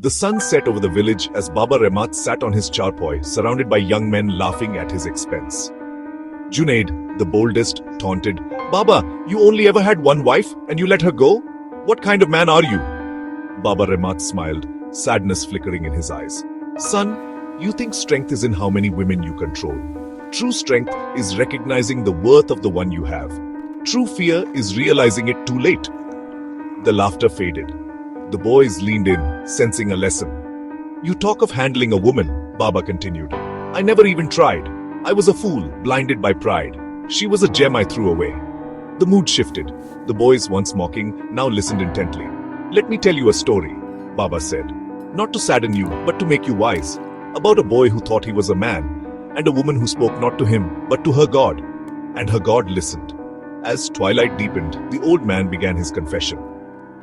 The sun set over the village as Baba Remat sat on his charpoy, surrounded by young men laughing at his expense. Junaid, the boldest, taunted, "Baba, you only ever had one wife and you let her go? What kind of man are you?" Baba Remat smiled, sadness flickering in his eyes. "Son, you think strength is in how many women you control. True strength is recognizing the worth of the one you have. True fear is realizing it too late." The laughter faded. The boys leaned in, sensing a lesson. "You talk of handling a woman," Baba continued. "I never even tried. I was a fool, blinded by pride. She was a gem I threw away." The mood shifted. The boys, once mocking, now listened intently. "Let me tell you a story," Baba said. "Not to sadden you, but to make you wise. About a boy who thought he was a man, and a woman who spoke not to him, but to her God. And her God listened." As twilight deepened, the old man began his confession.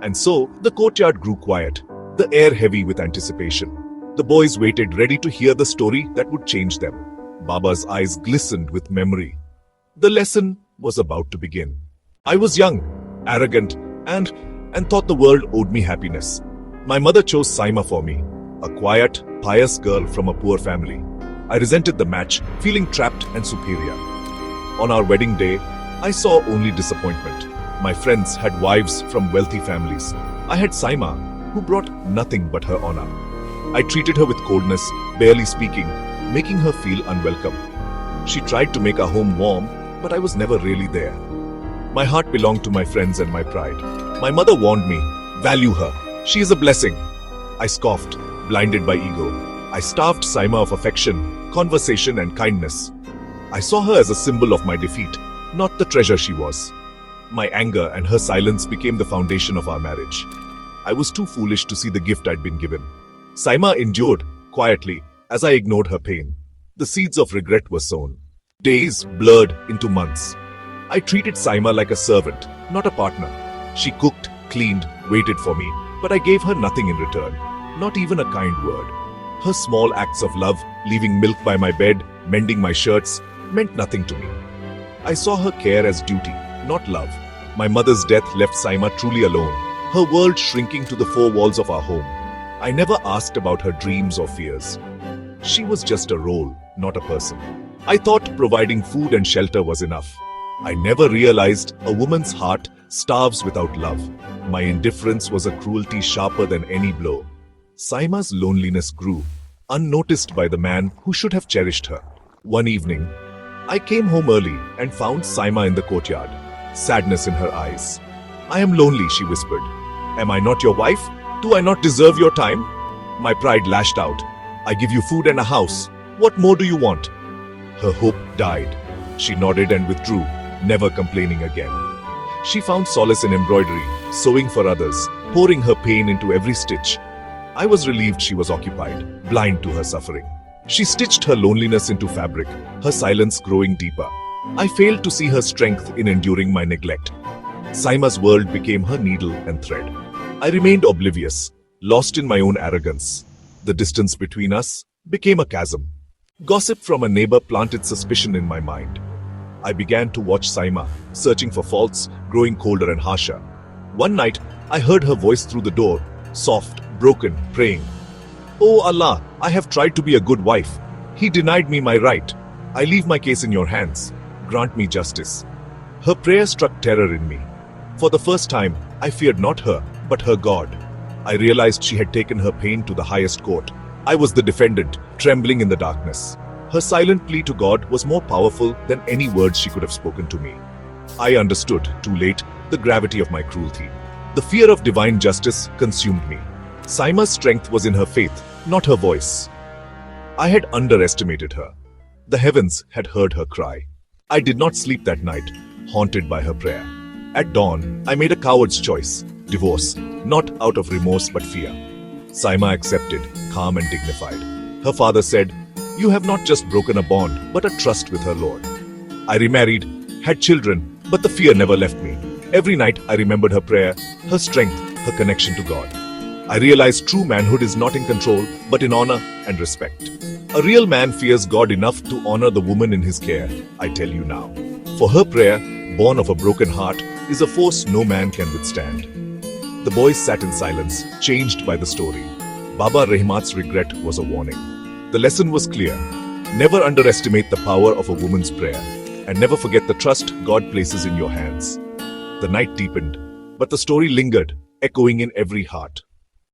And so, the courtyard grew quiet, the air heavy with anticipation. The boys waited, ready to hear the story that would change them. Baba's eyes glistened with memory. The lesson was about to begin. "I was young, arrogant, and thought the world owed me happiness. My mother chose Saima for me, a quiet, pious girl from a poor family. I resented the match, feeling trapped and superior. On our wedding day, I saw only disappointment. My friends had wives from wealthy families. I had Saima, who brought nothing but her honor. I treated her with coldness, barely speaking, making her feel unwelcome. She tried to make our home warm, but I was never really there. My heart belonged to my friends and my pride. My mother warned me, 'Value her. She is a blessing.' I scoffed, blinded by ego. I starved Saima of affection, conversation, and kindness. I saw her as a symbol of my defeat, not the treasure she was. My anger and her silence became the foundation of our marriage. I was too foolish to see the gift I'd been given. Saima endured, quietly, as I ignored her pain. The seeds of regret were sown. Days blurred into months. I treated Saima like a servant, not a partner. She cooked, cleaned, waited for me, but I gave her nothing in return, not even a kind word. Her small acts of love, leaving milk by my bed, mending my shirts, meant nothing to me. I saw her care as duty, not love. My mother's death left Saima truly alone, her world shrinking to the four walls of our home. I never asked about her dreams or fears. She was just a role, not a person. I thought providing food and shelter was enough. I never realized a woman's heart starves without love. My indifference was a cruelty sharper than any blow. Saima's loneliness grew, unnoticed by the man who should have cherished her. One evening, I came home early and found Saima in the courtyard, sadness in her eyes. "I am lonely," she whispered. "Am I not your wife? Do I not deserve your time?" My pride lashed out. "I give you food and a house. What more do you want?" Her hope died. She nodded and withdrew, never complaining again. She found solace in embroidery, sewing for others, pouring her pain into every stitch. I was relieved she was occupied, blind to her suffering. She stitched her loneliness into fabric, her silence growing deeper. I failed to see her strength in enduring my neglect. Saima's world became her needle and thread. I remained oblivious, lost in my own arrogance. The distance between us became a chasm. Gossip from a neighbor planted suspicion in my mind. I began to watch Saima, searching for faults, growing colder and harsher. One night, I heard her voice through the door, soft, broken, praying. "Oh Allah, I have tried to be a good wife. He denied me my right. I leave my case in your hands. Grant me justice." Her prayer struck terror in me. For the first time, I feared not her, but her God. I realized she had taken her pain to the highest court. I was the defendant, trembling in the darkness. Her silent plea to God was more powerful than any words she could have spoken to me. I understood, too late, the gravity of my cruelty. The fear of divine justice consumed me. Saima's strength was in her faith, not her voice. I had underestimated her. The heavens had heard her cry. I did not sleep that night, haunted by her prayer. At dawn, I made a coward's choice, divorce, not out of remorse but fear. Saima accepted, calm and dignified. Her father said, "You have not just broken a bond, but a trust with her Lord." I remarried, had children, but the fear never left me. Every night I remembered her prayer, her strength, her connection to God. I realized true manhood is not in control, but in honor and respect. A real man fears God enough to honor the woman in his care, I tell you now. For her prayer, born of a broken heart, is a force no man can withstand. The boys sat in silence, changed by the story. Baba Rahmat's regret was a warning. The lesson was clear. Never underestimate the power of a woman's prayer, and never forget the trust God places in your hands. The night deepened, but the story lingered, echoing in every heart.